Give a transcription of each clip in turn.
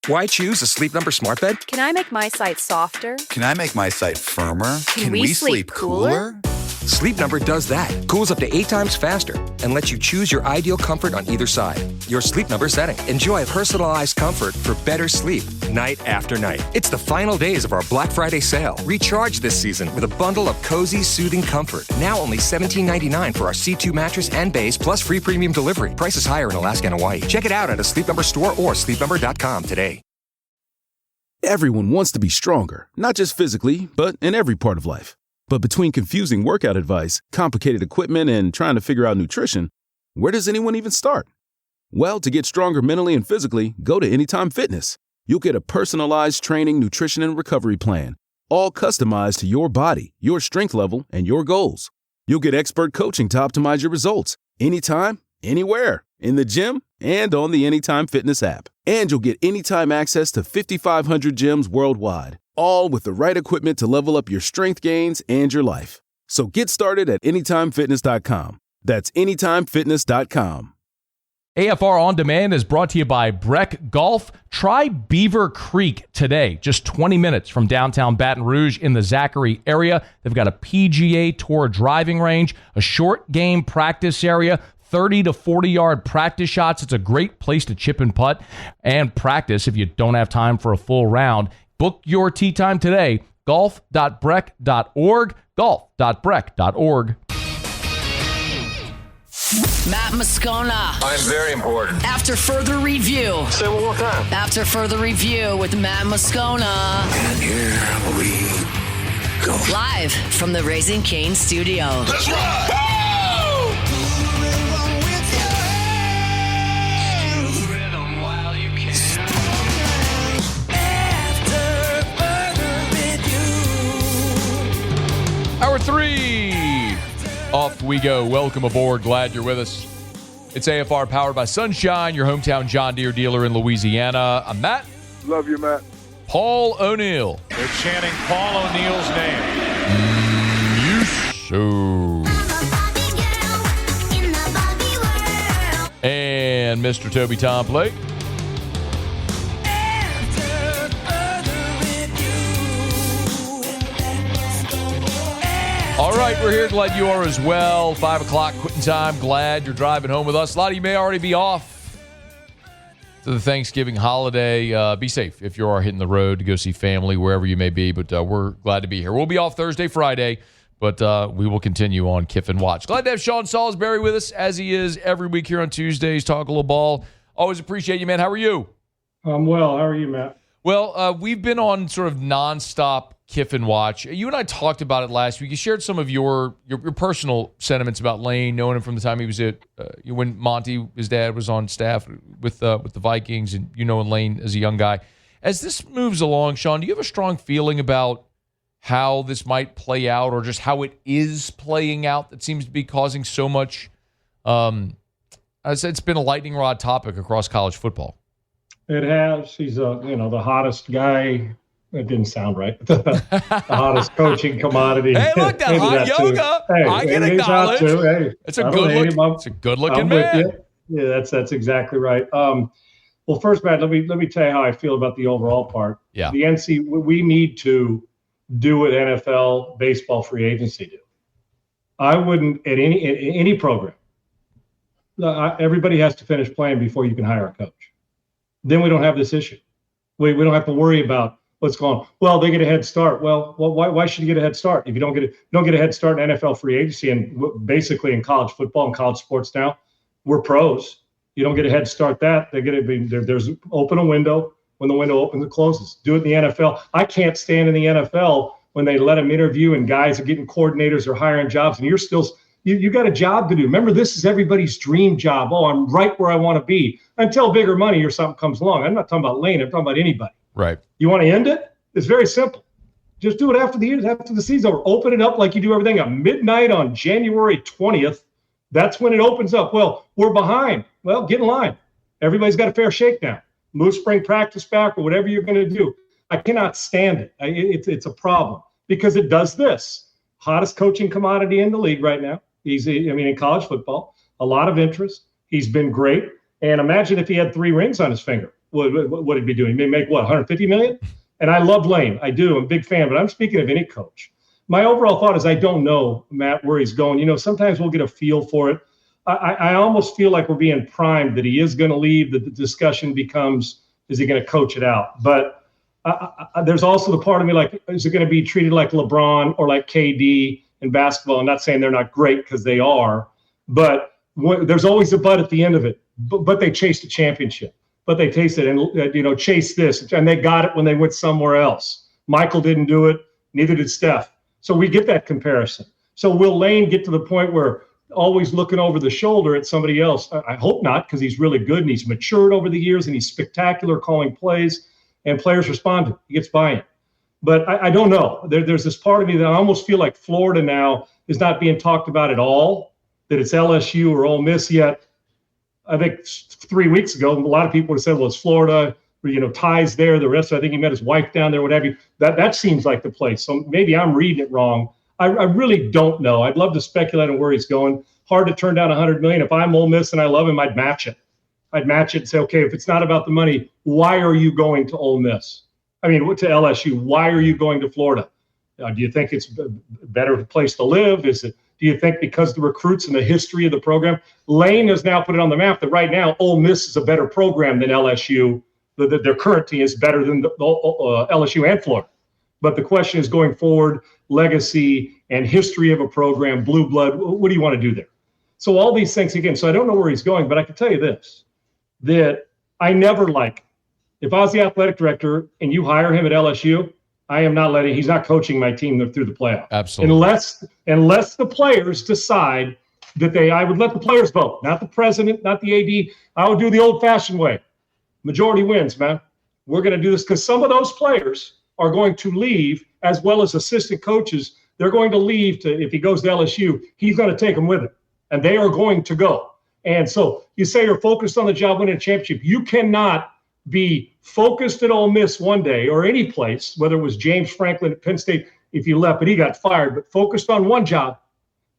Why choose a Sleep Number smart bed? Can I make my site softer? Can I make my site firmer? Can we sleep cooler? Sleep Number does that. Cools up to 8 times faster and lets you choose your ideal comfort on either side. Your Sleep Number setting. Enjoy personalized comfort for better sleep night after night. It's the final days of our Black Friday sale. Recharge this season with a bundle of cozy, soothing comfort. Now only $17.99 for our C2 mattress and base, plus free premium delivery. Prices higher in Alaska and Hawaii. Check it out at a Sleep Number store or sleepnumber.com today. Everyone wants to be stronger, not just physically, but in every part of life. But between confusing workout advice, complicated equipment, and trying to figure out nutrition, where does anyone even start? Well, to get stronger mentally and physically, go to Anytime Fitness. You'll get a personalized training, nutrition, and recovery plan, all customized to your body, your strength level, and your goals. You'll get expert coaching to optimize your results, anytime, anywhere, in the gym, and on the Anytime Fitness app. And you'll get anytime access to 5,500 gyms worldwide, all with the right equipment to level up your strength gains and your life. So get started at AnytimeFitness.com. That's AnytimeFitness.com. AFR On Demand is brought to you by Breck Golf. Try Beaver Creek today, just 20 minutes from downtown Baton Rouge in the Zachary area. They've got a PGA Tour driving range, a short game practice area, 30 to 40-yard practice shots. It's a great place to chip and putt and practice if you don't have time for a full round. Book your tee time today, golf.breck.org, golf.breck.org. Matt Moscona. I'm very important. After further review. Say it one more time. After further review with Matt Moscona. And here we go. Live from the Raising Cane studio. Let's rock! Hour 3. Off we go. Welcome aboard. Glad you're with us. It's AFR powered by Sunshine, your hometown John Deere dealer in Louisiana. I'm Matt. Love you, Matt. Paul O'Neill. They're chanting Paul O'Neill's name. And Mr. Toby Tomplake. All right, we're here. Glad you are as well. 5 o'clock quitting time. Glad you're driving home with us. A lot of you may already be off to the Thanksgiving holiday. Be safe if you are hitting the road to go see family, wherever you may be. But we're glad to be here. We'll be off Thursday, Friday, but we will continue on Kiffin Watch. Glad to have Sean Salisbury with us, as he is every week here on Tuesdays. Talk a little ball. Always appreciate you, man. How are you? I'm well. How are you, Matt? Well, we've been on sort of nonstop Kiffin Watch. You and I talked about it last week. You shared some of your personal sentiments about Lane, knowing him from the time he was at when Monty, his dad, was on staff with the Vikings, and you know Lane as a young guy. As this moves along, Sean, do you have a strong feeling about how this might play out, or just how it is playing out, that seems to be causing so much? I said it's been a lightning rod topic across college football. It has. He's the hottest guy. It didn't sound right. The hottest coaching commodity. Hey, look, that hot yoga. Hey, I can acknowledge. Hey, it's a good look. It's a good-looking man. Yeah, that's exactly right. Well, first, Matt, let me tell you how I feel about the overall part. Yeah. The NC, we need to do what NFL baseball free agency do. I wouldn't at any program. Everybody has to finish playing before you can hire a coach. Then we don't have this issue. We don't have to worry about what's going on. Well, they get a head start. Well, why should you get a head start if you don't get a head start in NFL free agency and basically in college football and college sports now? We're pros. You don't get a head start. There's open a window. When the window opens, it closes. Do it in the NFL. I can't stand in the NFL when they let them interview and guys are getting coordinators or hiring jobs, and you're still you got a job to do. Remember, this is everybody's dream job. Oh, I'm right where I want to be until bigger money or something comes along. I'm not talking about Lane. I'm talking about anybody. Right. You want to end it? It's very simple. Just do it after the season's over. Open it up like you do everything at midnight on January 20th. That's when it opens up. Well, we're behind. Well, get in line. Everybody's got a fair shake now. Move spring practice back or whatever you're going to do. I cannot stand it. It's a problem because it does this. Hottest coaching commodity in the league right now. In college football, a lot of interest. He's been great. And imagine if he had 3 rings on his finger. what would he be doing? He may make what, 150 million? And I love Lane. I do. I'm a big fan. But I'm speaking of any coach. My overall thought is I don't know, Matt, where he's going. You know, sometimes we'll get a feel for it. I almost feel like we're being primed that he is going to leave. That the discussion becomes, is he going to coach it out? But there's also the part of me like, is it going to be treated like LeBron or like KD in basketball? I'm not saying they're not great because they are, but there's always a but at the end of it. But they chased a championship. But they tasted and chased this, and they got it when they went somewhere else. Michael didn't do it, neither did Steph. So we get that comparison. So will Lane get to the point where always looking over the shoulder at somebody else? I hope not, because he's really good and he's matured over the years and he's spectacular calling plays, and players responded. He gets buy-in. But I don't know. There's this part of me that I almost feel like Florida now is not being talked about at all, that it's LSU or Ole Miss yet. I think 3 weeks ago, a lot of people would have said, well, it's Florida, ties there. The rest, I think he met his wife down there, whatever. That seems like the place. So maybe I'm reading it wrong. I really don't know. I'd love to speculate on where he's going. Hard to turn down $100 million. If I'm Ole Miss and I love him, I'd match it. I'd match it and say, okay, if it's not about the money, why are you going to Ole Miss? I mean, to LSU. Why are you going to Florida? Do you think it's a better place to live? Do you think because the recruits and the history of the program? Lane has now put it on the map that right now Ole Miss is a better program than LSU. Their current team is better than LSU and Florida. But the question is going forward, legacy and history of a program, blue blood, what do you want to do there? So all these things again. So I don't know where he's going, but I can tell you this, that I never if I was the athletic director and you hire him at LSU, I am not he's not coaching my team through the playoff. Absolutely. Unless the players decide that I would let the players vote, not the president, not the AD. I would do the old fashioned way. Majority wins, man. We're going to do this because some of those players are going to leave, as well as assistant coaches. They're going to leave if he goes to LSU, he's going to take them with him, and they are going to go. And so you say you're focused on the job, winning a championship. You cannot be focused at Ole Miss one day or any place, whether it was James Franklin at Penn State, if you left, but he got fired, but focused on one job.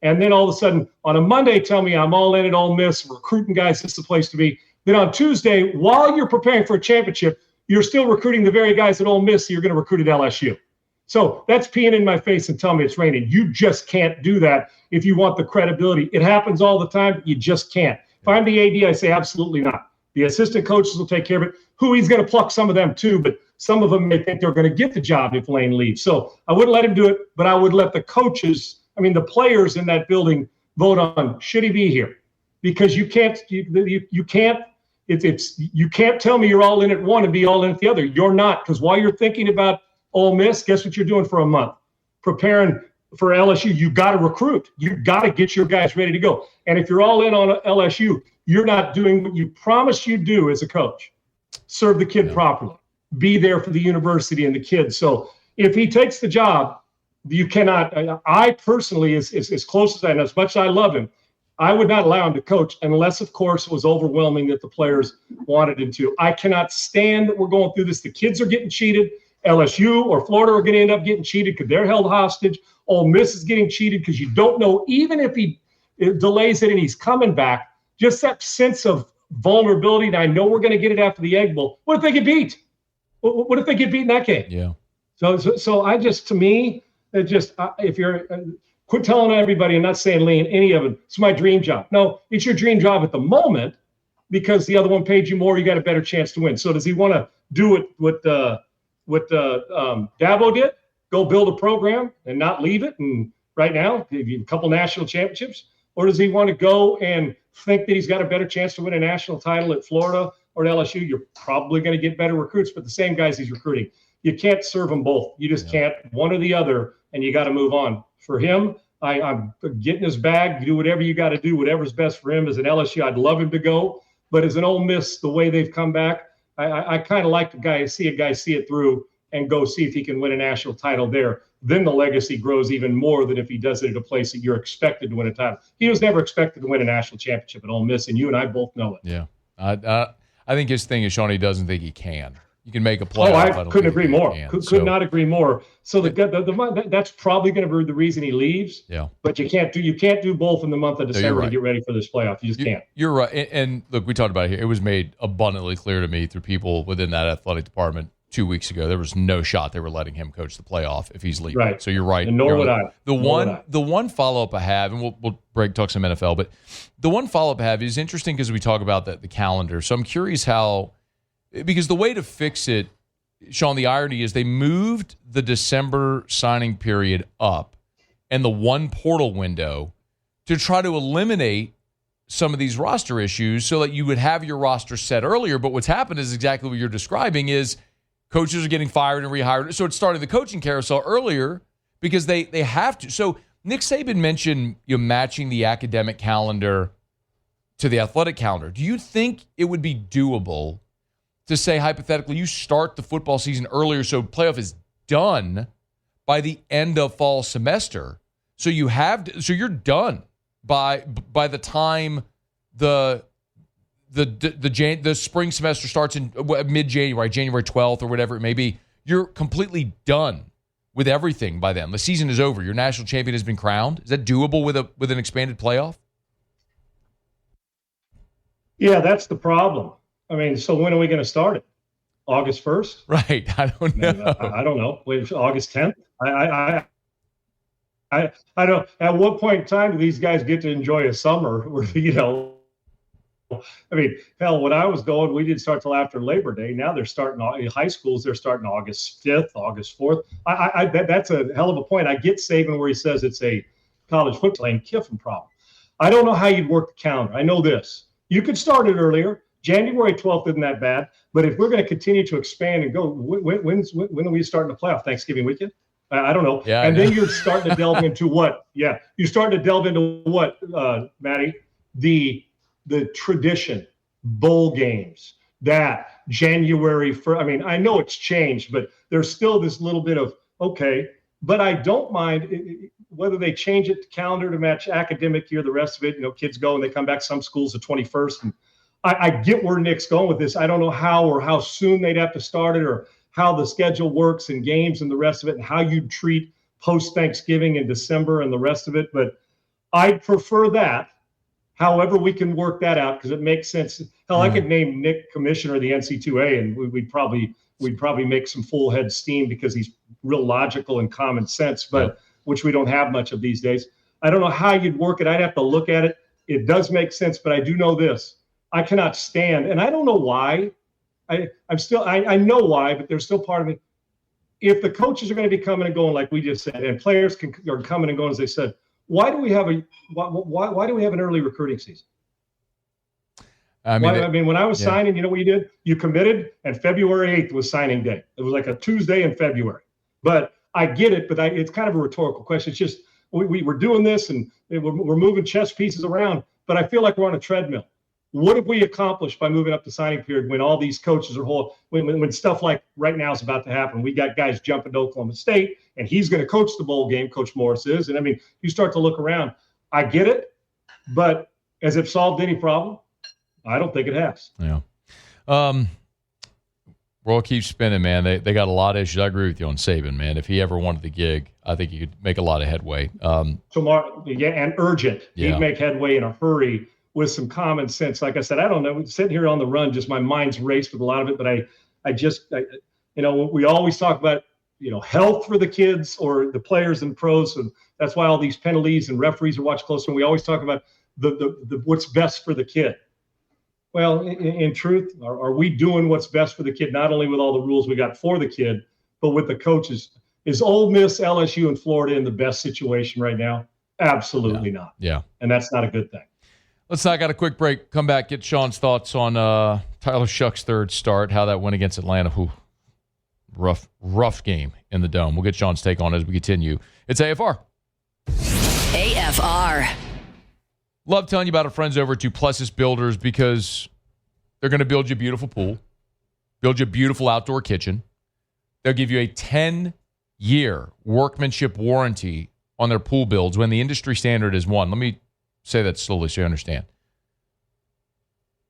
And then all of a sudden on a Monday, tell me I'm all in at Ole Miss, recruiting guys, this is the place to be. Then on Tuesday, while you're preparing for a championship, you're still recruiting the very guys at Ole Miss you're going to recruit at LSU. So that's peeing in my face and telling me it's raining. You just can't do that if you want the credibility. It happens all the time. You just can't. If I'm the AD, I say absolutely not. The assistant coaches will take care of it. He's going to pluck some of them too, but some of them may think they're going to get the job if Lane leaves. So I wouldn't let him do it, but I would let the coaches, the players in that building vote on, should he be here? Because you can't tell me you're all in at one and be all in at the other. You're not, because while you're thinking about Ole Miss, guess what you're doing for a month? Preparing for LSU. You got to recruit. You got to get your guys ready to go. And if you're all in on LSU, you're not doing what you promised you'd do as a coach. Serve the kid properly. Be there for the university and the kids. So if he takes the job, you cannot. I personally, as close as I know, as much as I love him, I would not allow him to coach unless, of course, it was overwhelming that the players wanted him to. I cannot stand that we're going through this. The kids are getting cheated. LSU or Florida are going to end up getting cheated because they're held hostage. Ole Miss is getting cheated because you don't know, even if he delays it and he's coming back, just that sense of vulnerability. And I know we're going to get it after the Egg Bowl. What if they get beat? What if they get beat in that game? Yeah. So I just, to me, if you're quit telling everybody, I'm not saying Lane, any of it, it's my dream job. No, it's your dream job at the moment because the other one paid you more. You got a better chance to win. So does he want to do it what Dabo did? Go build a program and not leave it? And right now, a couple national championships? Or does he want to go and think that he's got a better chance to win a national title at Florida or at LSU? You're probably going to get better recruits, but the same guys he's recruiting. You can't serve them both. You just can't, one or the other, and you got to move on. For him, I'm getting his bag. Do whatever you got to do, whatever's best for him. As an LSU, I'd love him to go. But as an Ole Miss, the way they've come back, I kind of like see a guy see it through and go see if he can win a national title there. Then the legacy grows even more than if he does it at a place that you're expected to win a title. He was never expected to win a national championship at Ole Miss, and you and I both know it. Yeah. I think his thing is, Sean, he doesn't think he can. You can make a playoff. I couldn't agree more. Could not agree more. So that's probably going to be the reason he leaves. Yeah. But you can't do both in the month of December to get ready for this playoff. You just can't. You're right. And look, we talked about it here. It was made abundantly clear to me through people within that athletic department 2 weeks ago. There was no shot they were letting him coach the playoff if he's leaving. Right. So you're right. And nor would I. The one follow-up I have, and we'll talk some NFL, but the one follow-up I have is interesting because we talk about the calendar. So I'm curious because the way to fix it, Sean, the irony is they moved the December signing period up and the one portal window to try to eliminate some of these roster issues so that you would have your roster set earlier. But what's happened is exactly what you're describing is coaches are getting fired and rehired. So it started the coaching carousel earlier because they have to. So Nick Saban mentioned matching the academic calendar to the athletic calendar. Do you think it would be doable to say, hypothetically, you start the football season earlier so playoff is done by the end of fall semester? So you're done by the time the spring semester starts in mid-January, January 12th or whatever it may be. You're completely done with everything by then. The season is over. Your national champion has been crowned. Is that doable with an expanded playoff? Yeah, that's the problem. I mean, so when are we going to start it? August 1st? Right. I don't know. I don't know. Wait, August 10th? I don't. At what point in time do these guys get to enjoy a summer where, I mean, hell, when I was going, we didn't start till after Labor Day. Now they're starting high schools. They're starting August 5th, August 4th. That's a hell of a point. I get Saban where he says it's a college football Lane Kiffin problem. I don't know how you'd work the calendar. I know this. You could start it earlier. January 12th isn't that bad. But if we're going to continue to expand and go, when are we starting the playoff? Thanksgiving weekend? I don't know. Yeah, and then you're starting to delve into what? Yeah. You're starting to delve into what, Matty? The tradition, bowl games, that January 1st. I mean, I know it's changed, but there's still this little bit of, okay, but I don't mind whether they change it to calendar to match academic year, the rest of it, kids go and they come back, some schools the 21st. And I get where Nick's going with this. I don't know how soon they'd have to start it or how the schedule works and games and the rest of it and how you treat post-Thanksgiving in December and the rest of it. But I'd prefer that. However, we can work that out because it makes sense. Hell, I could name Nick commissioner of the NC2A, and we'd probably make some full head steam because he's real logical and common sense, but which we don't have much of these days. I don't know how you'd work it. I'd have to look at it. It does make sense, but I do know this: I cannot stand, and I don't know why. I know why, but there's still part of me. If the coaches are going to be coming and going like we just said, and players are coming and going as they said. Why do we have an early recruiting season? I mean, when I was signing, you know what you did? You committed, and February 8th was signing day. It was like a Tuesday in February. But I get it, but it's kind of a rhetorical question. It's just we're doing this, and we're moving chess pieces around, but I feel like we're on a treadmill. What have we accomplished by moving up the signing period when all these coaches are when stuff like right now is about to happen? We got guys jumping to Oklahoma State, and he's going to coach the bowl game, Coach Morris is. And, I mean, you start to look around. I get it, but has it solved any problem? I don't think it has. Yeah. World keeps spinning, man. They got a lot of issues. I agree with you on Saban, man. If he ever wanted the gig, I think he could make a lot of headway. Tomorrow, and urgent. Yeah. He'd make headway in a hurry with some common sense. Like I said, I don't know. Sitting here on the run, just my mind's raced with a lot of it. But we always talk about, health for the kids or the players and pros. And that's why all these penalties and referees are watched closer. And we always talk about the what's best for the kid. Well, in truth, are we doing what's best for the kid, not only with all the rules we got for the kid, but with the coaches? Is Ole Miss, LSU, and Florida in the best situation right now? Absolutely not. Yeah. And that's not a good thing. Let's not got a quick break. Come back, get Sean's thoughts on Tyler Shough's third start, how that went against Atlanta. Ooh, rough game in the Dome. We'll get Sean's take on it as we continue. It's AFR. AFR. Love telling you about our friends over at Duplessis Builders because they're going to build you a beautiful pool, build you a beautiful outdoor kitchen. They'll give you a 10-year workmanship warranty on their pool builds when the industry standard is 1. Let me say that slowly so you understand.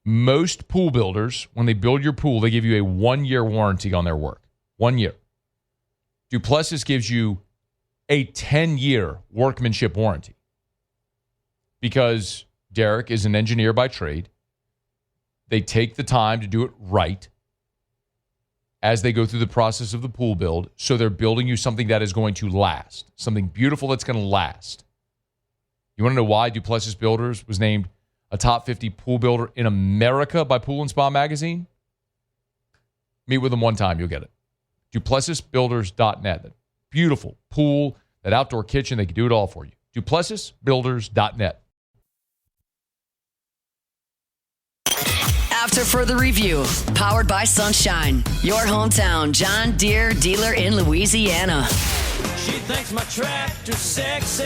Most pool builders, when they build your pool, they give you a 1-year warranty on their work. 1 year. Duplessis gives you a 10-year workmanship warranty because Derek is an engineer by trade. They take the time to do it right as they go through the process of the pool build. So they're building you something that is going to last, something beautiful that's going to last. You want to know why Duplessis Builders was named a top 50 pool builder in America by Pool and Spa Magazine? Meet with them one time, you'll get it. DuplessisBuilders.net. That beautiful pool, that outdoor kitchen, they can do it all for you. DuplessisBuilders.net. After further review, powered by Sunshine, your hometown John Deere dealer in Louisiana. She thinks my tractor's sexy.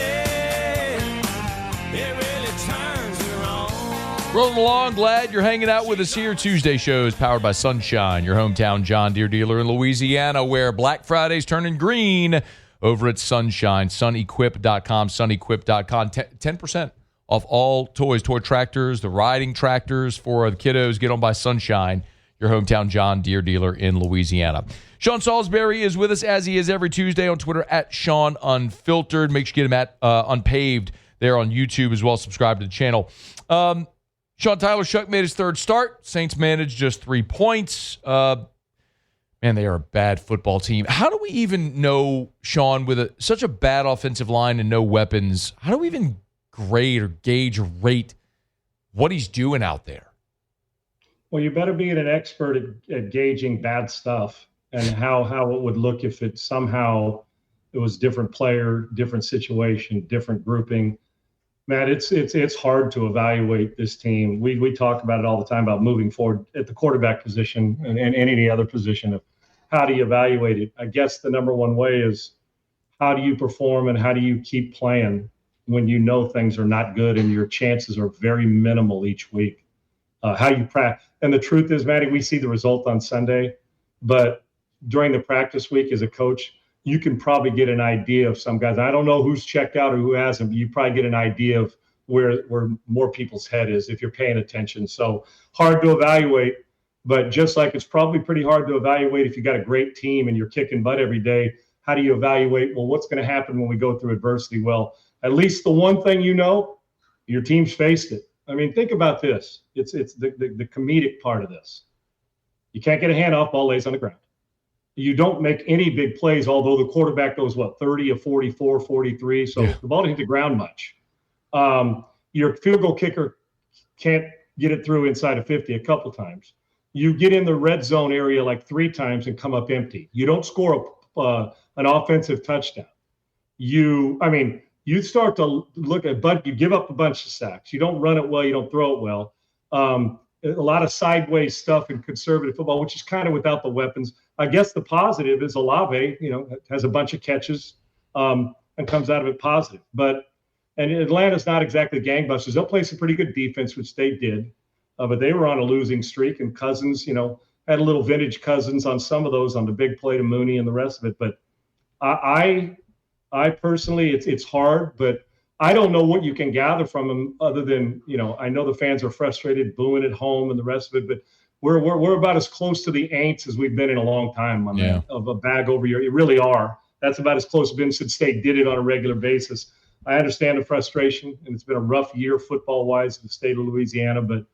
It really turns her on. Rolling along, glad you're hanging out with us here. Tuesday shows powered by Sunshine, your hometown John Deere dealer in Louisiana, where Black Friday's turning green over at Sunshine. Sunequip.com, sunequip.com. 10% off all toys, toy tractors, the riding tractors for the kiddos. Get on by Sunshine, your hometown John Deere dealer in Louisiana. Sean Salisbury is with us, as he is every Tuesday, on Twitter at Sean Unfiltered. Make sure you get him at Unpaved there on YouTube as well. Subscribe to the channel. Sean, Tyler Shough made his third start. Saints managed just 3 points. Man, they are a bad football team. How do we even know, Sean, with such a bad offensive line and no weapons, how do we even grade or gauge or rate what he's doing out there? Well, you better be an expert at gauging bad stuff and how it would look if it was different player, different situation, different grouping. Matt, it's hard to evaluate this team. We talk about it all the time about moving forward at the quarterback position and any other position of how do you evaluate it. I guess the number one way is how do you perform and how do you keep playing when you know things are not good and your chances are very minimal each week. How you practice. And the truth is, Matty, we see the result on Sunday, but during the practice week as a coach, you can probably get an idea of some guys. I don't know who's checked out or who hasn't, but you probably get an idea of where more people's head is if you're paying attention. So hard to evaluate, but just like it's probably pretty hard to evaluate if you got a great team and you're kicking butt every day, how do you evaluate, well, what's going to happen when we go through adversity? Well, at least the one thing you know, your team's faced it. I mean, think about this. It's the comedic part of this. You can't get a handoff, ball lays on the ground. You don't make any big plays, although the quarterback goes, 30 of 44, 43. So The ball didn't hit the ground much. Your field goal kicker can't get it through inside of 50 a couple times. You get in the red zone area like 3 times and come up empty. You don't score an offensive touchdown. You start to look at, but you give up a bunch of sacks. You don't run it well. You don't throw it well. A lot of sideways stuff in conservative football, which is kind of without the weapons. I guess the positive is Olave, has a bunch of catches and comes out of it positive. And Atlanta's not exactly gangbusters. They'll play some pretty good defense, which they did. But they were on a losing streak, and Cousins, had a little vintage Cousins on some of those on the big play to Mooney and the rest of it. But I personally, it's hard, but I don't know what you can gather from them other than, I know the fans are frustrated, booing at home and the rest of it, but we're about as close to the ain'ts as we've been in a long time, man, of a bag over your. You really are. That's about as close as Vincent State did it on a regular basis. I understand the frustration, and it's been a rough year football-wise in the state of Louisiana, but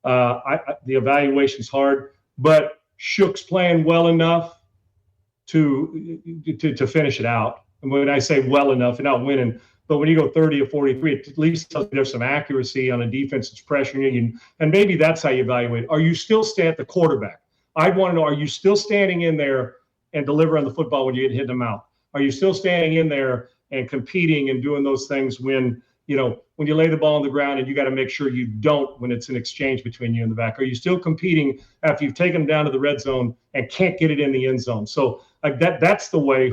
the evaluation's hard. But Shough's playing well enough to finish it out. And when I say well enough, and not winning, but when you go 30 or 43, it at least tells you there's some accuracy on a defense that's pressuring you. And maybe that's how you evaluate it. Are you still at the quarterback? I'd want to know, are you still standing in there and delivering the football when you get hit in the mouth? Are you still standing in there and competing and doing those things when you lay the ball on the ground and you got to make sure you don't when it's an exchange between you and the back? Are you still competing after you've taken them down to the red zone and can't get it in the end zone? So that's the way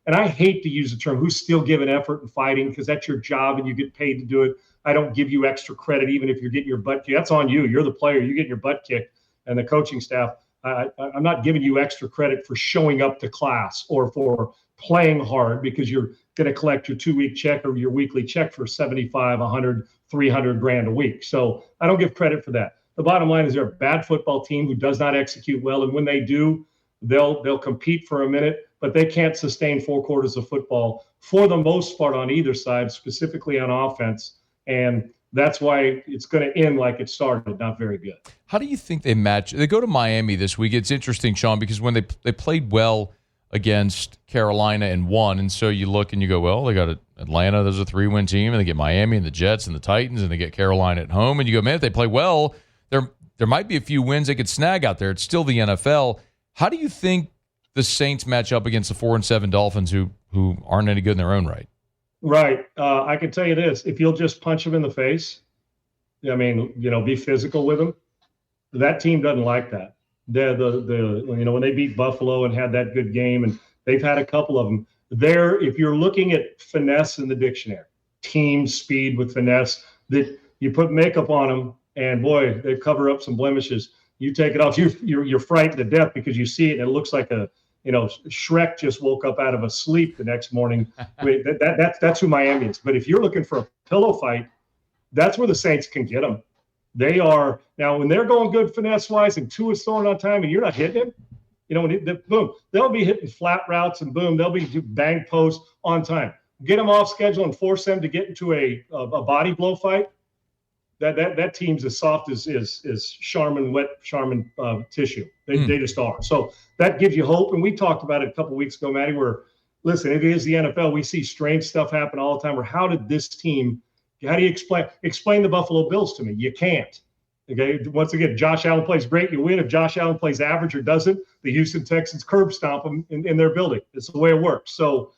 and I hate to use the term who's still giving effort and fighting, because that's your job and you get paid to do it. I don't give you extra credit even if you're getting your butt kicked. That's on you. You're the player. You're getting your butt kicked. And the coaching staff, I'm not giving you extra credit for showing up to class or for playing hard because you're going to collect your 2-week check or your weekly check for 75, 100, 300 grand a week. So I don't give credit for that. the bottom line is they're a bad football team who does not execute well. And when they do, they'll compete for a minute, but they can't sustain 4 quarters of football for the most part on either side, specifically on offense. And that's why it's going to end like it started, not very good. How do you think they match? They go to Miami this week. It's interesting, Sean, because when they played well against Carolina and won, and so you look and you go, well, they got Atlanta, there's a 3-win team, and they get Miami and the Jets and the Titans, and they get Carolina at home, and you go, man, if they play well, there might be a few wins they could snag out there. It's still the NFL. How do you think the Saints match up against the 4-7 Dolphins who aren't any good in their own right? Right. I can tell you this. If you'll just punch them in the face, I mean, be physical with them, that team doesn't like that. When they beat Buffalo and had that good game, and they've had a couple of them, if you're looking at finesse in the dictionary, team speed with finesse, that you put makeup on them, and boy, they cover up some blemishes. You take it off, you're frightened to death because you see it, and it looks like Shrek just woke up out of a sleep the next morning. That's who Miami is. But if you're looking for a pillow fight, that's where the Saints can get them. They are now when they're going good finesse wise, and Tua is throwing on time, and you're not hitting him. Boom, they'll be hitting flat routes, and boom, they'll be bang posts on time. Get them off schedule and force them to get into a body blow fight. That team's as soft as wet Charmin tissue. They just are. So that gives you hope. And we talked about it a couple of weeks ago, Matty, where, listen, it is the NFL. We see strange stuff happen all the time. Where how did this team, how do you explain the Buffalo Bills to me? You can't. Okay. Once again, Josh Allen plays great, you win. If Josh Allen plays average or doesn't, the Houston Texans curb stomp them in their building. It's the way it works. So,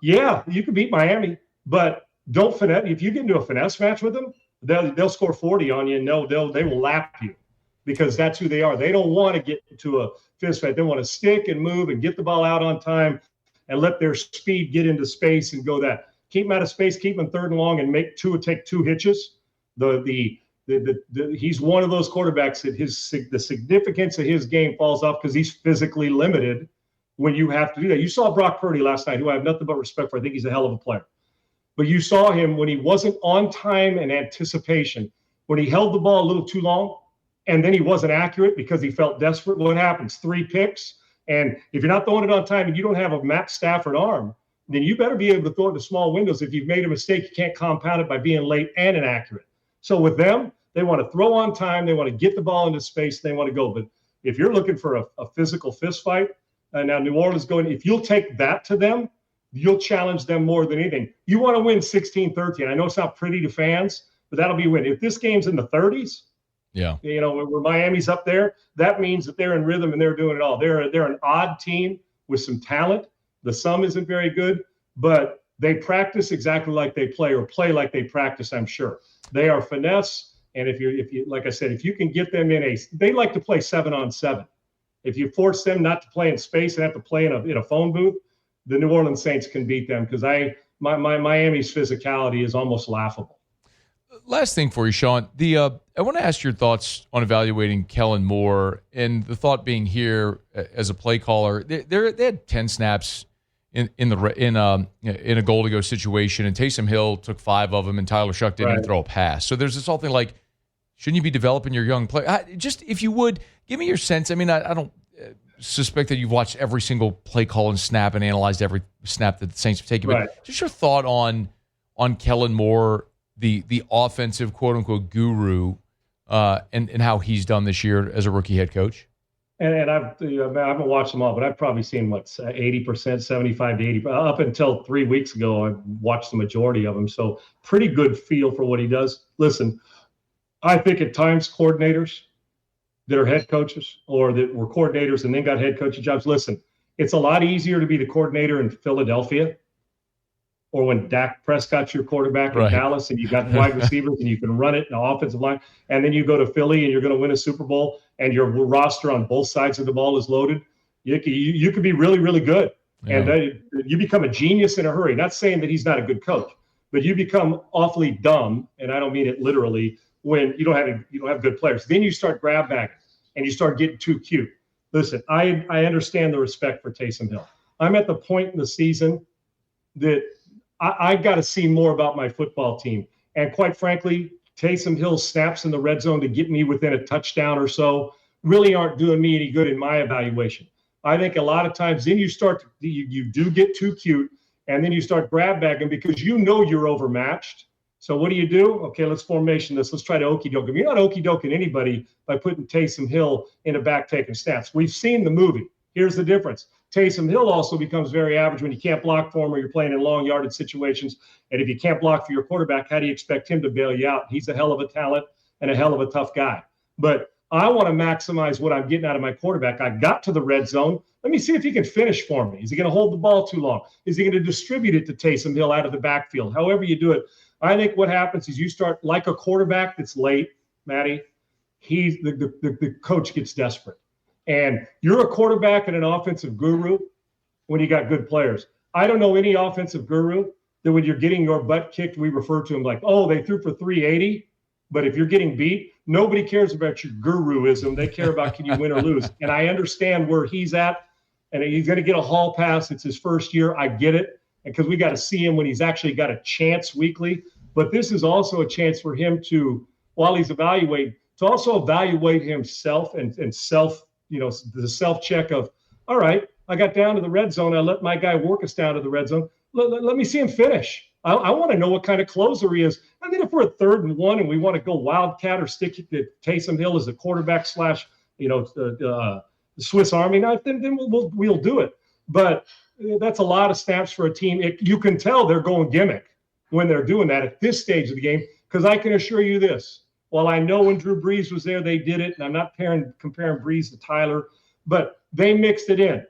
yeah, you can beat Miami, but don't finesse. If you get into a finesse match with them, they'll score 40 on you, and they will lap you because that's who they are. They don't want to get into a fist fight. They want to stick and move and get the ball out on time and let their speed get into space and go that. Keep them out of space, keep them 3rd and long, and make Tua take 2 hitches. He's one of those quarterbacks that the significance of his game falls off because he's physically limited when you have to do that. You saw Brock Purdy last night, who I have nothing but respect for. I think he's a hell of a player. But you saw him when he wasn't on time and anticipation, when he held the ball a little too long, and then he wasn't accurate because he felt desperate. What happens? 3 picks. And if you're not throwing it on time and you don't have a Matt Stafford arm, then you better be able to throw it to small windows. If you've made a mistake, you can't compound it by being late and inaccurate. So with them, they want to throw on time. They want to get the ball into space. They want to go. But if you're looking for a physical fist fight, now New Orleans going, if you'll take that to them, you'll challenge them more than anything. You want to win 16-13. I know it's not pretty to fans, but that'll be a win. If this game's in the 30s, where Miami's up there, that means that they're in rhythm and they're doing it all. They're an odd team with some talent. The sum isn't very good, but they practice exactly like they play, or play like they practice, I'm sure. They are finesse, and if you like I said, if you can get them they like to play 7-on-7. If you force them not to play in space and have to play in a phone booth, the New Orleans Saints can beat them because my Miami's physicality is almost laughable. Last thing for you, Sean. I want to ask your thoughts on evaluating Kellen Moore, and the thought being here as a play caller, they had 10 snaps in a goal to go situation, and Taysom Hill took 5 of them, and Tyler Shough didn't even throw a pass. So there's this whole thing like, shouldn't you be developing your young player? Just if you would give me your sense. I mean, I don't suspect that you've watched every single play call and snap and analyzed every snap that the Saints have taken, but just your thought on Kellen Moore, the offensive quote unquote guru, and how he's done this year as a rookie head coach. And I haven't watched them all, but I've probably seen 80%, 75 to 80. Up until 3 weeks ago, I watched the majority of them. So pretty good feel for what he does. Listen, I think at times coordinators that are head coaches or that were coordinators and then got head coaching jobs. Listen, it's a lot easier to be the coordinator in Philadelphia or when Dak Prescott's your quarterback in Dallas and you got wide receivers and you can run it in the offensive line. And then you go to Philly and you're going to win a Super Bowl and your roster on both sides of the ball is loaded. You could be really, really good. Yeah. And you become a genius in a hurry. Not saying that he's not a good coach, but you become awfully dumb, and I don't mean it literally, when you don't have good players. Then you start grab bagging and you start getting too cute. Listen, I understand the respect for Taysom Hill. I'm at the point in the season that I got to see more about my football team. And quite frankly, Taysom Hill snaps in the red zone to get me within a touchdown or so really aren't doing me any good in my evaluation. I think a lot of times then you do get too cute, and then you start grab bagging because you're overmatched. So what do? Okay, let's formation this. Let's try to okey doke. You're not okey doking anybody by putting Taysom Hill in a back taking snaps. We've seen the movie. Here's the difference. Taysom Hill also becomes very average when you can't block for him or you're playing in long yardage situations. And if you can't block for your quarterback, how do you expect him to bail you out? He's a hell of a talent and a hell of a tough guy. But I want to maximize what I'm getting out of my quarterback. I got to the red zone. Let me see if he can finish for me. Is he going to hold the ball too long? Is he going to distribute it to Taysom Hill out of the backfield? However you do it. I think what happens is you start like a quarterback that's late, Matty. The coach gets desperate. And you're a quarterback and an offensive guru when you got good players. I don't know any offensive guru that when you're getting your butt kicked, we refer to them like, oh, they threw for 380. But if you're getting beat, nobody cares about your guruism. They care about can you win or lose. And I understand where he's at, and he's going to get a hall pass. It's his first year. I get it. Because we got to see him when he's actually got a chance weekly. But this is also a chance for him to, while he's evaluating, to also evaluate himself and self, the self-check of, all right, I got down to the red zone. I let my guy work us down to the red zone. Let me see him finish. I want to know what kind of closer he is. I mean, if we're at 3rd and 1 and we want to go wildcat or stick it to Taysom Hill as a quarterback / Swiss Army knife, then we'll do it. But that's a lot of snaps for a team. You can tell they're going gimmick when they're doing that at this stage of the game, because I can assure you this. While I know when Drew Brees was there, they did it, and I'm not comparing Brees to Tyler, but they mixed it in.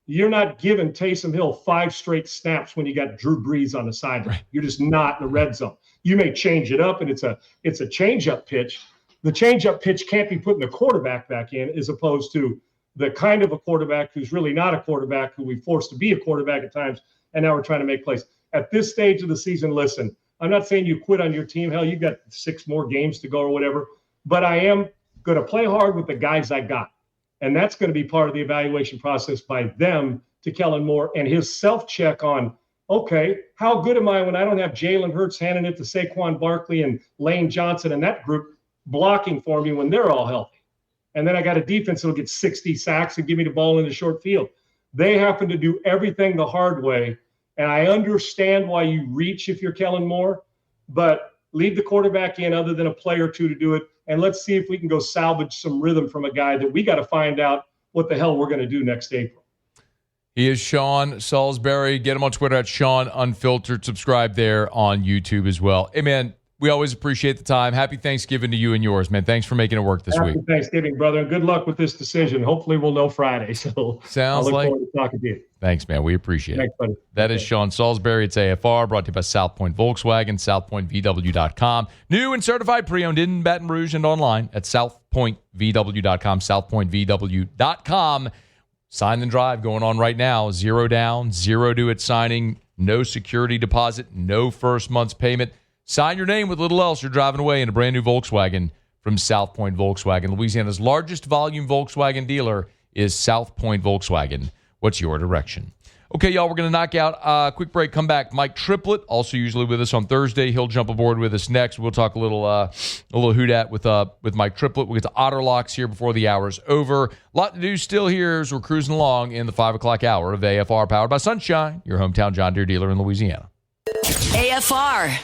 You're not giving Taysom Hill 5 straight snaps when you got Drew Brees on the sideline. Right. You're just not in the red zone. You may change it up, and it's a change-up pitch. The change-up pitch can't be putting the quarterback back in, as opposed to the kind of a quarterback who's really not a quarterback, who we forced to be a quarterback at times, and now we're trying to make plays. At this stage of the season, listen, I'm not saying you quit on your team. Hell, you've got 6 more games to go or whatever. But I am going to play hard with the guys I got. And that's going to be part of the evaluation process by them to Kellen Moore and his self-check on, okay, how good am I when I don't have Jalen Hurts handing it to Saquon Barkley and Lane Johnson and that group blocking for me when they're all healthy? And then I got a defense that'll get 60 sacks and give me the ball in the short field. They happen to do everything the hard way. And I understand why you reach if you're Kellen Moore, but leave the quarterback in other than a play or two to do it. And let's see if we can go salvage some rhythm from a guy that we got to find out what the hell we're going to do next April. He is Sean Salisbury. Get him on Twitter at Sean Unfiltered. Subscribe there on YouTube as well. Hey, man, we always appreciate the time. Happy Thanksgiving to you and yours, man. Thanks for making it work this week. Happy Thanksgiving, brother, and good luck with this decision. Hopefully we'll know Friday. So sounds I look like forward to talking to you. Thanks, man. We appreciate Thanks, it. buddy. That is Sean Salisbury. It's AFR, brought to you by South Point Volkswagen, southpointvw.com. New and certified pre-owned in Baton Rouge and online at southpointvw.com, southpointvw.com. Sign and drive going on right now. 0 down, 0 due at signing, no security deposit, no first month's payment. Sign your name with little else. You're driving away in a brand new Volkswagen from South Point Volkswagen. Louisiana's largest volume Volkswagen dealer is South Point Volkswagen. What's your direction? Okay, y'all, we're going to knock out a quick break. Come back. Mike Triplett, also usually with us on Thursday. He'll jump aboard with us next. We'll talk a little who-dat with Mike Triplett. We'll get to Otterlocks here before the hour's over. A lot to do still here as we're cruising along in the 5 o'clock hour of AFR, powered by Sunshine, your hometown John Deere dealer in Louisiana. AFR.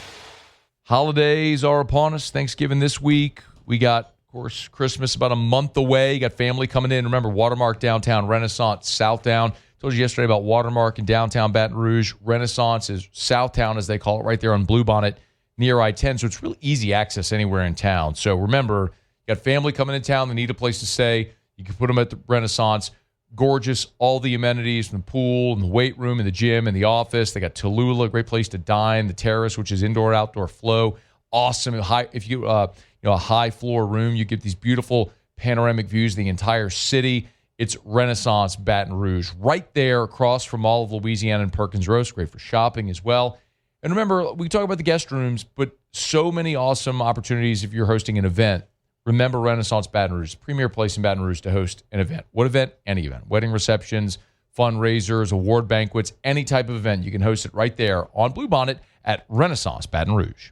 Holidays are upon us. Thanksgiving this week. We got, of course, Christmas about a month away. You got family coming in. Remember, Watermark downtown, Renaissance Southtown. Told you yesterday about Watermark in downtown Baton Rouge. Renaissance is Southtown, as they call it, right there on Bluebonnet near I-10. So it's really easy access anywhere in town. So remember, you got family coming in town. They need a place to stay. You can put them at the Renaissance. Gorgeous, all the amenities from the pool and the weight room and the gym and the office. They got Tallulah, great place to dine. The terrace, which is indoor-outdoor flow. Awesome. If you a high floor room, you get these beautiful panoramic views of the entire city. It's Renaissance Baton Rouge, right there across from all of Louisiana and Perkins Roast. Great for shopping as well. And remember, we talk about the guest rooms, but so many awesome opportunities if you're hosting an event. Remember Renaissance Baton Rouge, premier place in Baton Rouge to host an event. What event? Any event. Wedding receptions, fundraisers, award banquets, any type of event. You can host it right there on Bluebonnet at Renaissance Baton Rouge.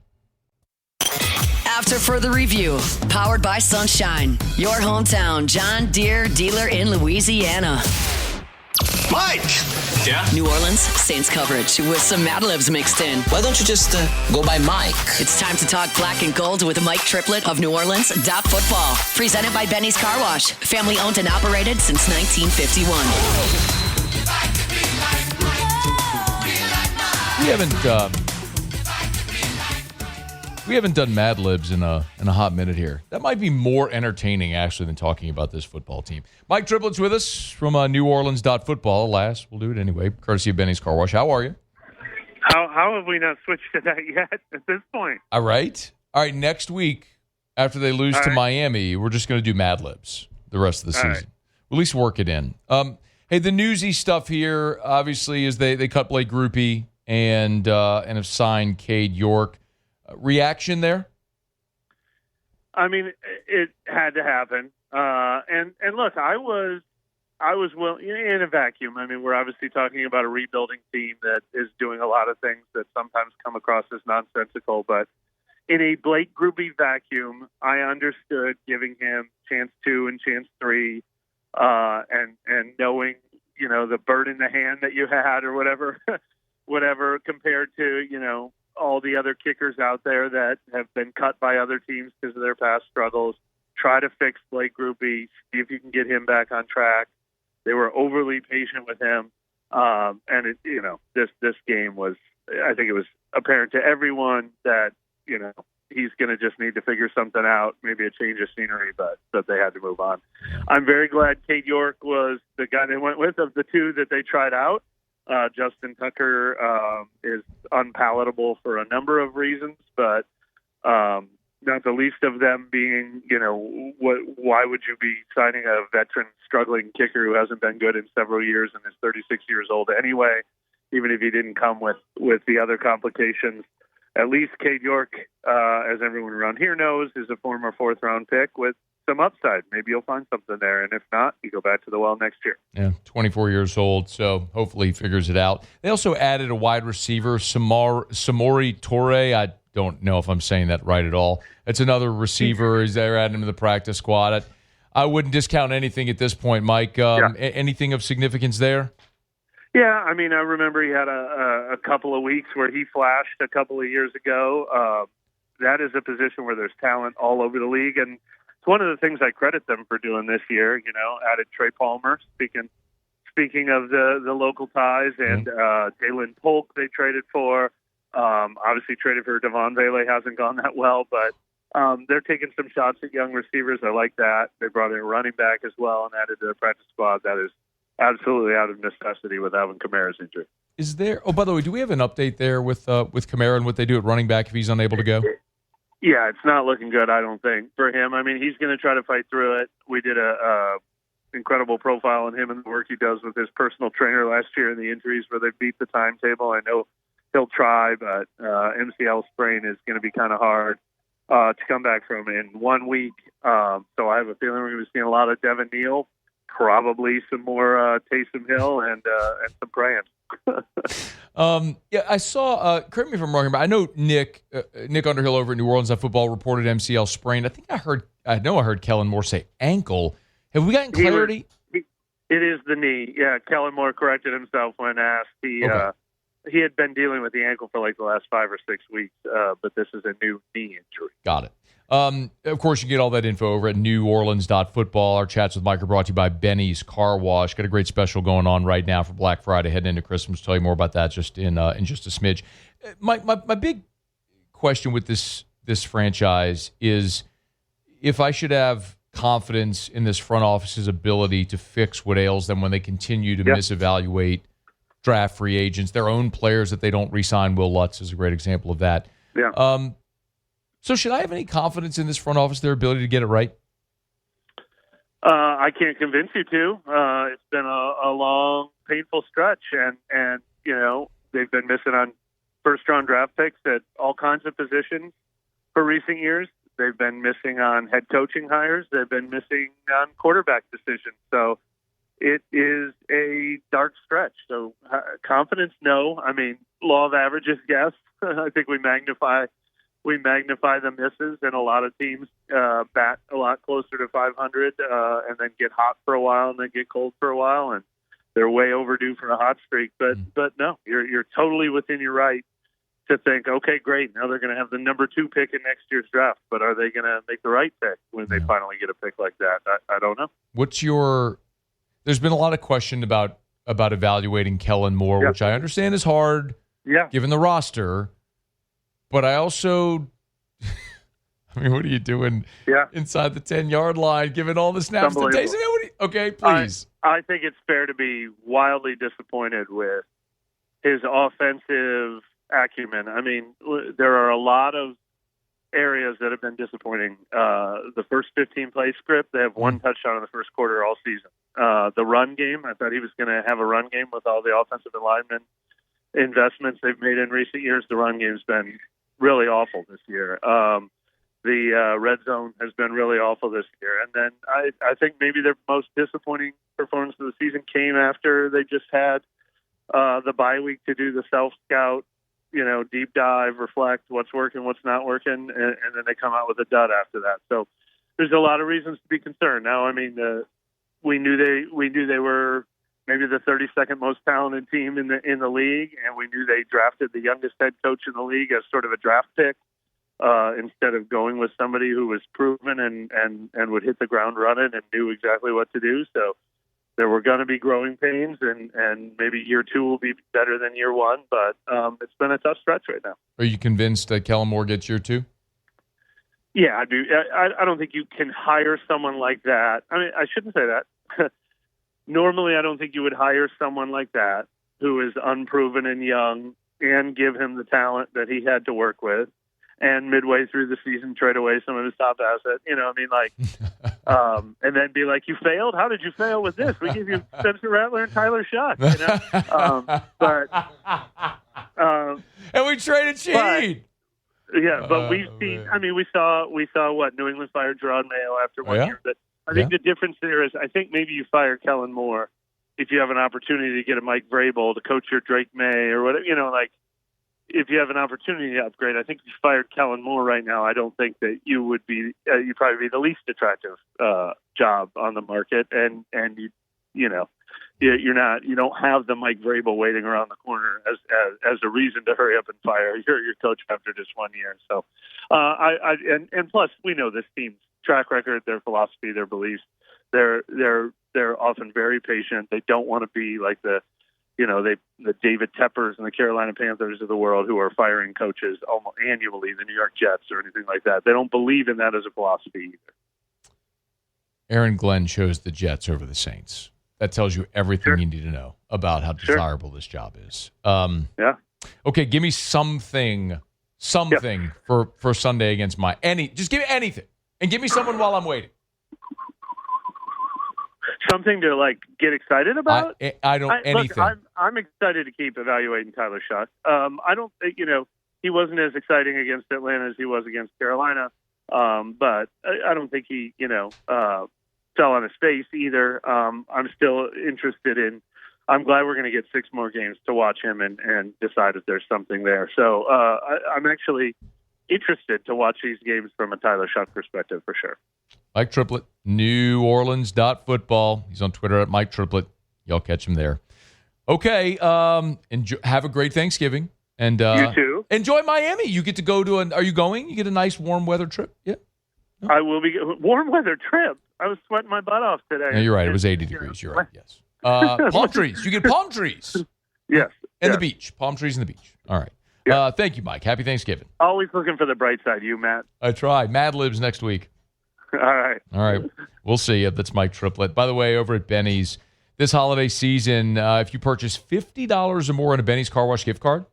after further review. Powered by Sunshine. Your hometown John Deere dealer in Louisiana. Mike! Yeah? New Orleans Saints coverage with some Mad Libs mixed in. Why don't you just go by Mike? It's time to talk black and gold with Mike Triplett of New Orleans.Football. Presented by Benny's Car Wash. Family owned and operated since 1951. We haven't done Mad Libs in a hot minute here. That might be more entertaining, actually, than talking about this football team. Mike Triplett's with us from New Orleans.Football. Alas, we'll do it anyway, courtesy of Benny's Car Wash. How are you? How have we not switched to that yet at this point? All right. Next week, after they lose to Miami, we're just going to do Mad Libs the rest of the season. Right. We'll at least work it in. Hey, the newsy stuff here, obviously, is they cut Blake Grupe and have signed Cade York. Reaction there? I mean, it had to happen. And look, I was willing in a vacuum. I mean, we're obviously talking about a rebuilding team that is doing a lot of things that sometimes come across as nonsensical. But in a Blake Grupe vacuum, I understood giving him chance 2 and chance 3, and knowing the bird in the hand that you had or whatever compared to all the other kickers out there that have been cut by other teams because of their past struggles. Try to fix Blake Grupe, see if you can get him back on track. They were overly patient with him. And this game was, I think it was apparent to everyone that, he's going to just need to figure something out, maybe a change of scenery, but they had to move on. I'm very glad Cade York was the guy they went with of the two that they tried out. Justin Tucker is unpalatable for a number of reasons, but not the least of them being, why would you be signing a veteran struggling kicker who hasn't been good in several years and is 36 years old anyway, even if he didn't come with the other complications. At least Cade York, as everyone around here knows, is a former 4th-round pick with some upside. Maybe you'll find something there, and if not, you go back to the well next year. Yeah, 24 years old, so hopefully he figures it out. They also added a wide receiver, Samori Toure. I don't know if I'm saying that right at all. It's another receiver. They're adding him to the practice squad. I wouldn't discount anything at this point, Mike. Anything of significance there? Yeah, I mean, I remember he had a couple of weeks where he flashed a couple of years ago. That is a position where there's talent all over the league, and it's one of the things I credit them for doing this year. Added Trey Palmer. Speaking of the local ties, and Jalen Polk they traded for. Obviously traded for Devon Vele, hasn't gone that well, but they're taking some shots at young receivers. I like that. They brought in a running back as well and added to the practice squad. That is absolutely out of necessity with Alvin Kamara's injury. Is there? Oh, by the way, do we have an update there with Kamara and what they do at running back if he's unable to go? Yeah, it's not looking good, I don't think, for him. I mean, he's going to try to fight through it. We did a incredible profile on him and the work he does with his personal trainer last year and the injuries where they beat the timetable. I know he'll try, but MCL sprain is going to be kind of hard to come back from in 1 week. So I have a feeling we're going to be seeing a lot of Devin Neal, probably some more Taysom Hill, and some praying. I saw, correct me if I'm wrong, but I know Nick Underhill over at New Orleans.Football reported MCL sprain. I know I heard Kellen Moore say ankle. Have we gotten clarity? It is the knee. Yeah, Kellen Moore corrected himself when asked. He had been dealing with the ankle for like the last 5 or 6 weeks, but this is a new knee injury. Got it. Of course, you get all that info over at neworleans.football. Our chats with Mike are brought to you by Benny's Car Wash. Got a great special going on right now for Black Friday, heading into Christmas. Tell you more about that just in just a smidge. My big question with this franchise is if I should have confidence in this front office's ability to fix what ails them when they continue to misevaluate draft free agents, their own players that they don't re-sign. Will Lutz is a great example of that. Yeah. So should I have any confidence in this front office, their ability to get it right? I can't convince you to. It's been a long, painful stretch, and they've been missing on first-round draft picks at all kinds of positions for recent years. They've been missing on head coaching hires. They've been missing on quarterback decisions. So it is a dark stretch. So confidence, no. I mean, law of averages, yes. I think we magnify we magnify the misses, and a lot of teams bat a lot closer to 500 and then get hot for a while and then get cold for a while, and they're way overdue for a hot streak. But no, you're totally within your right to think, okay, great, now they're going to have the number 2 pick in next year's draft, but are they going to make the right pick when they finally get a pick like that? I don't know. There's been a lot of question about evaluating Kellen Moore, which I understand is hard given the roster. But I also, what are you doing inside the 10-yard line, given all the snaps to Taysom? Okay, please. I think it's fair to be wildly disappointed with his offensive acumen. I mean, there are a lot of areas that have been disappointing. The first 15-play script, they have one touchdown in the first quarter all season. The run game, I thought he was going to have a run game with all the offensive alignment investments they've made in recent years. The run game's been really awful this year. The red zone has been really awful this year. And then I think maybe their most disappointing performance of the season came after they just had the bye week to do the self-scout, deep dive, reflect what's working, what's not working, and then they come out with a dud after that. So there's a lot of reasons to be concerned. Now, I mean, we knew they were maybe the 32nd most talented team in the league, and we knew they drafted the youngest head coach in the league as sort of a draft pick instead of going with somebody who was proven and would hit the ground running and knew exactly what to do. So there were going to be growing pains, and maybe year 2 will be better than year 1, but it's been a tough stretch right now. Are you convinced that Kellen Moore gets year 2? Yeah, I do. I don't think you can hire someone like that. I mean, I shouldn't say that. Normally, I don't think you would hire someone like that who is unproven and young and give him the talent that he had to work with, and midway through the season trade away some of his top assets. And then be like, you failed? How did you fail with this? We gave you Spencer Rattler and Tyler Shough. And we traded Sheed. But we've seen. I mean, we saw what New England fired Gerard Mayo after 1 year. But I think the difference there is, I think maybe you fire Kellen Moore if you have an opportunity to get a Mike Vrabel to coach your Drake May or whatever. If you have an opportunity to upgrade, I think if you fired Kellen Moore right now, I don't think that you would be. You'd probably be the least attractive job on the market, and you're not. You don't have the Mike Vrabel waiting around the corner as a reason to hurry up and fire your coach after just 1 year. So, and plus we know this team's track record, their philosophy, their beliefs. They're often very patient. They don't want to be like the David Teppers and the Carolina Panthers of the world who are firing coaches almost annually, the New York Jets or anything like that. They don't believe in that as a philosophy either. Aaron Glenn chose the Jets over the Saints. That tells you everything you need to know about how desirable this job is. Okay, give me something for Sunday against just give me anything. And give me someone while I'm waiting. Something to get excited about? Anything. Look, I'm excited to keep evaluating Tyler Shough. I don't think he wasn't as exciting against Atlanta as he was against Carolina, but I don't think he fell on his face either. I'm still interested in. I'm glad we're going to get 6 more games to watch him and decide if there's something there. So I'm actually interested to watch these games from a Tyler Shough perspective for sure. Mike Triplett, NewOrleans.football. He's on Twitter at Mike Triplett. Y'all catch him there. Okay, have a great Thanksgiving. And you too. Enjoy Miami. You get to go to are you going? You get a nice warm weather trip? Yeah. No? I will be. Warm weather trip? I was sweating my butt off today. No, you're right. It was 80 degrees. You're right, yes. Palm trees. You get palm trees. Yes. And the beach. Palm trees and the beach. All right. Yeah. Thank you, Mike. Happy Thanksgiving. Always looking for the bright side, you, Matt. I try. Mad Libs next week. All right. We'll see you. That's Mike Triplett. By the way, over at Benny's, this holiday season, if you purchase $50 or more on a Benny's Car Wash gift card,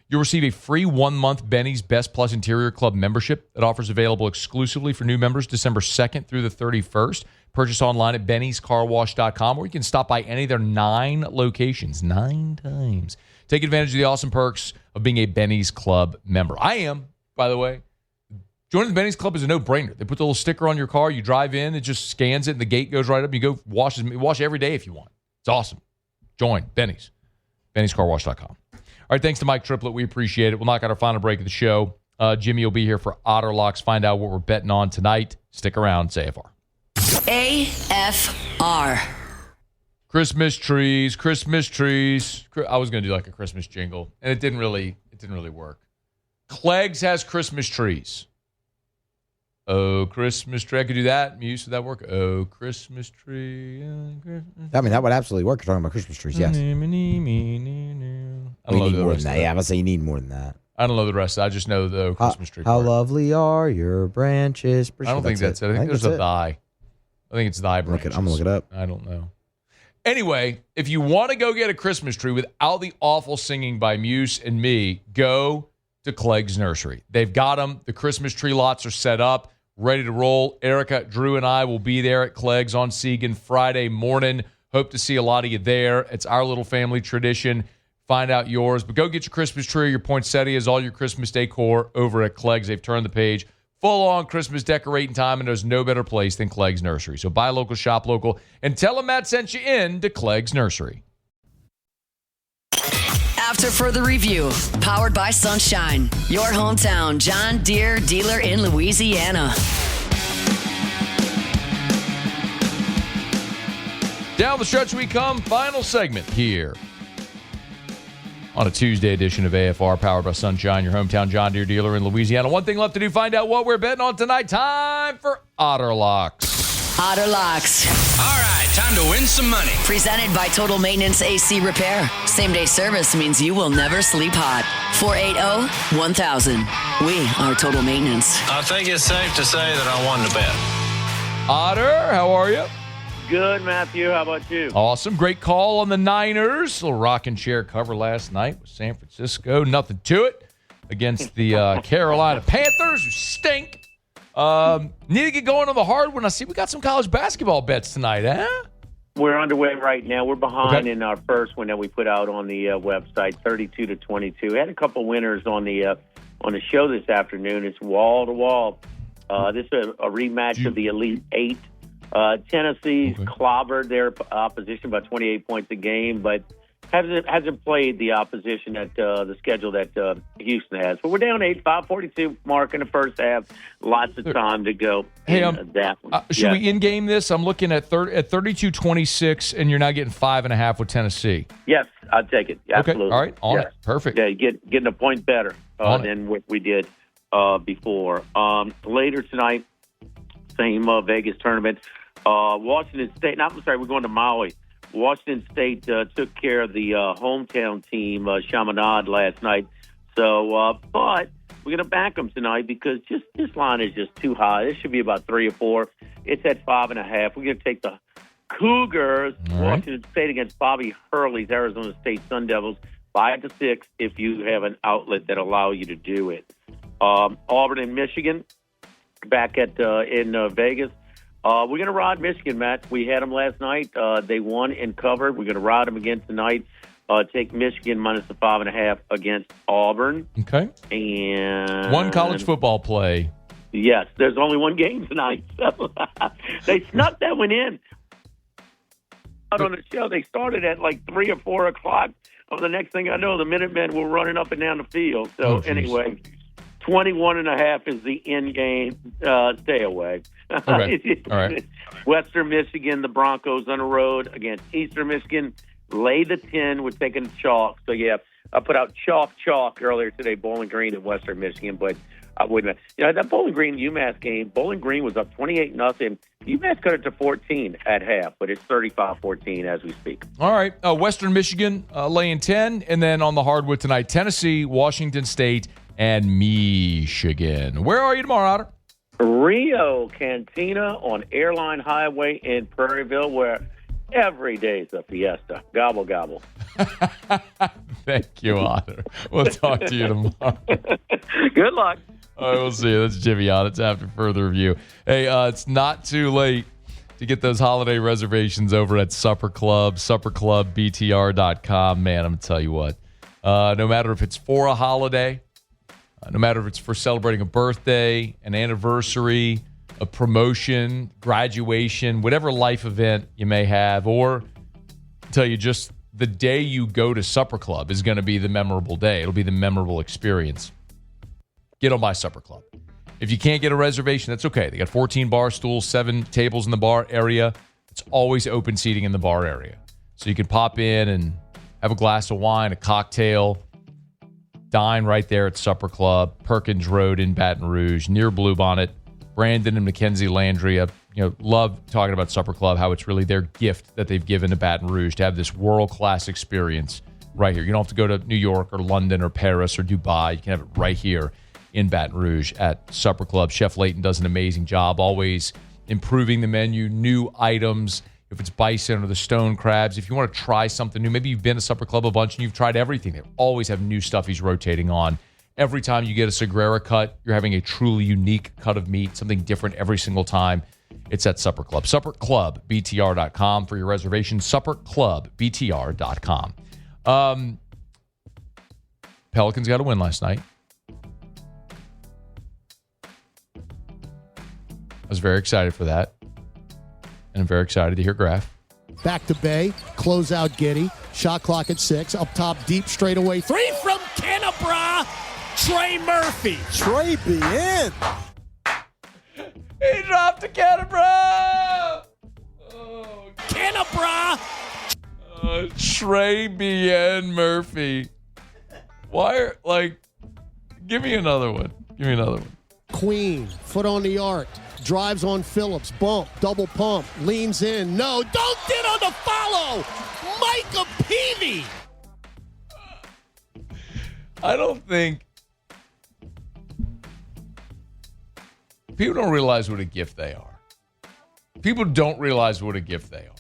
you'll receive a free 1-month Benny's Best Plus Interior Club membership. That offer is available exclusively for new members December 2nd through the 31st. Purchase online at bennyscarwash.com, or you can stop by any of their 9 locations, 9 times. Take advantage of the awesome perks of being a Benny's Club member. I am, by the way. Joining the Benny's Club is a no-brainer. They put the little sticker on your car. You drive in, it just scans it, and the gate goes right up. You go wash every day if you want. It's awesome. Join Benny's. Benny'sCarWash.com. All right, thanks to Mike Triplett. We appreciate it. We'll knock out our final break of the show. Jimmy will be here for Otter Locks. Find out what we're betting on tonight. Stick around, AFR. AFR. Christmas trees. I was going to do like a Christmas jingle, and it didn't really work. Clegg's has Christmas trees. Oh, Christmas tree. I could do that. Muse, would that work? Oh, Christmas tree. I mean, that would absolutely work. You're talking about Christmas trees, yes. I don't know need the more rest than of that. Yeah, I would say you need more than that. I don't know the rest. I just know the Christmas tree. How part. lovely are your branches. I don't think that's it. I think there's a thy. I think it's thy branches. I'm going to look it up. I don't know. Anyway, if you want to go get a Christmas tree without the awful singing by Muse and me, go to Clegg's Nursery. They've got them. The Christmas tree lots are set up, ready to roll. Erica, Drew, and I will be there at Clegg's on Segan Friday morning. Hope to see a lot of you there. It's our little family tradition. Find out yours. But go get your Christmas tree, your poinsettias, all your Christmas decor over at Clegg's. They've turned the page. Full-on Christmas decorating time, and there's no better place than Clegg's Nursery. So buy local, shop local, and tell them Matt sent you in to Clegg's Nursery. After further review, powered by Sunshine, your hometown John Deere dealer in Louisiana. Down the stretch we come, final segment here on a Tuesday edition of AFR, powered by Sunshine, your hometown John Deere dealer in Louisiana. One thing left to do, find out what we're betting on tonight. Time for Otter Locks. Otter Locks. All right, time to win some money. Presented by Total Maintenance AC Repair. Same-day service means you will never sleep hot. 480-1000. We are Total Maintenance. I think it's safe to say that I won the bet. Otter, how are you? Good, Matthew. How about you? Awesome. Great call on the Niners. A little rocking chair cover last night with San Francisco. Nothing to it against the Carolina Panthers, who stink. Need to get going on the hard one. I see we got some college basketball bets tonight, huh? We're underway right now. We're behind in our first one that we put out on the website, 32-22. We had a couple winners on the show this afternoon. It's wall to wall. This is a rematch of the Elite Eight. Tennessee's clobbered their opposition by 28 points a game, but hasn't played the opposition at the schedule that Houston has. But we're down 8-5-42 mark in the first half. Lots of time to go. Hey, that one. Should we in-game this? I'm looking at 32-26, and you're now getting 5.5 with Tennessee. Yes, I'll take it. Absolutely. Okay, all right, on it. Perfect. Yeah, getting a point better than what we did before. Later tonight, same Vegas tournament. Washington State. We're going to Maui. Washington State took care of the hometown team, Chaminade, last night. So, but we're going to back them tonight because this line is just too high. This should be about 3 or 4. It's at 5.5. We're going to take the Cougars, Washington State against Bobby Hurley's Arizona State Sun Devils, 5-6 if you have an outlet that allow you to do it. Auburn and Michigan back at in Vegas. We're going to ride Michigan, Matt. We had them last night. They won and covered. We're going to ride them again tonight. Take Michigan minus the 5.5 against Auburn. Okay. And one college football play. Yes, there's only one game tonight. So they snuck that one in. Out on the show, they started at like 3 or 4 o'clock. The next thing I know, the Minutemen were running up and down the field. So anyway, 21.5 is the end game. Stay away. Okay. All right. Western Michigan, the Broncos on the road against Eastern Michigan. Lay the 10. We're taking chalk. So, yeah, I put out chalk earlier today, Bowling Green and Western Michigan, but I wouldn't. That Bowling Green UMass game, Bowling Green was up 28-0. UMass cut it to 14 at half, but it's 35-14 as we speak. All right. Western Michigan laying 10, and then on the hardwood tonight, Tennessee, Washington State, and Michigan. Where are you tomorrow, Otter? Rio Cantina on Airline Highway in Prairieville, where every day is a fiesta. Gobble, gobble. Thank you, Otter. We'll talk to you tomorrow. Good luck. All right, we'll see you. That's Jimmy on. It's after further review. Hey, it's not too late to get those holiday reservations over at Supper Club, supperclubbtr.com. Man, I'm going to tell you what. No matter if it's for a holiday, no matter if it's for celebrating a birthday, an anniversary, a promotion, graduation, whatever life event you may have, or I'll tell you just the day you go to Supper Club is going to be the memorable day. It'll be the memorable experience. get on by Supper Club. If you can't get a reservation, that's okay. They got 14 bar stools, 7 tables in the bar area. It's always open seating in the bar area. So you can pop in and have a glass of wine, a cocktail, dine right there at Supper Club, Perkins Road in Baton Rouge, near Bluebonnet. Brandon and Mackenzie Landry, love talking about Supper Club, how it's really their gift that they've given to Baton Rouge to have this world-class experience right here. You don't have to go to New York or London or Paris or Dubai. You can have it right here in Baton Rouge at Supper Club. Chef Layton does an amazing job, always improving the menu, new items. If it's bison or the stone crabs, if you want to try something new, maybe you've been to Supper Club a bunch and you've tried everything. They always have new stuff he's rotating on. Every time you get a Sagrera cut, you're having a truly unique cut of meat, something different every single time. It's at Supper Club. SupperClubBTR.com for your reservation. SupperClubBTR.com. Pelicans got a win last night. I was very excited for that. And I'm very excited to hear Graf. Back to Bay. Close out Giddey. Shot clock at 6. Up top, deep straightaway. 3 from Kennebra. Trey Murphy. Trey be in. He dropped to Kennebra. Oh, Kennebra. Trey B.N. Murphy. Give me another one. Queen. Foot on the arc. Drives on Phillips. Bump. Double pump. Leans in. No. Dunked in on the follow. Micah Peavy. I don't think people don't realize what a gift they are. People don't realize what a gift they are.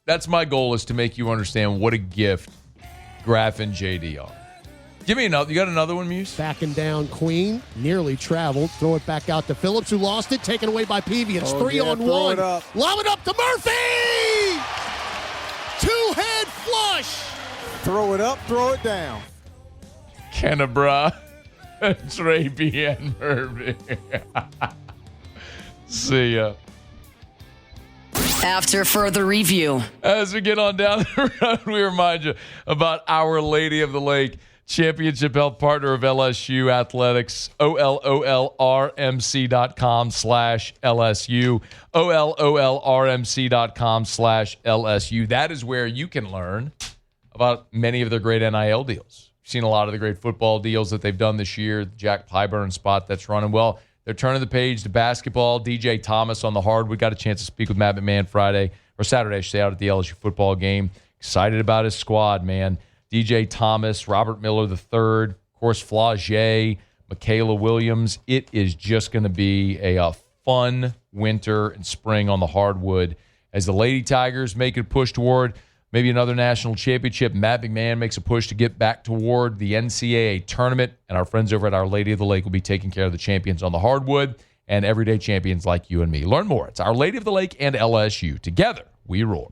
That's my goal, is to make you understand what a gift Graf and JD are. Give me another. You got another one, Muse? Backing down Queen. Nearly traveled. Throw it back out to Phillips, who lost it. Taken away by Peavy. It's 3 on 1. Lob it up to Murphy. 2-head flush. Throw it up, throw it down. Kennebra. Trey B.N. Murphy. See ya. After further review. As we get on down the road, we remind you about Our Lady of the Lake, championship health partner of LSU Athletics, OLOLRMC.com/LSU, OLOLRMC.com/LSU. That is where you can learn about many of their great NIL deals. You've seen a lot of the great football deals that they've done this year, the Jack Pyburn spot that's running well. They're turning the page to basketball. DJ Thomas on the hardwood. Got a chance to speak with Matt McMahon Saturday, I should say, out at the LSU football game. Excited about his squad, man. DJ Thomas, Robert Miller III, of course, Flaugier, Michaela Williams. It is just going to be a fun winter and spring on the hardwood as the Lady Tigers make a push toward maybe another national championship. Matt McMahon makes a push to get back toward the NCAA tournament, and our friends over at Our Lady of the Lake will be taking care of the champions on the hardwood and everyday champions like you and me. Learn more. It's Our Lady of the Lake and LSU. Together, we roar.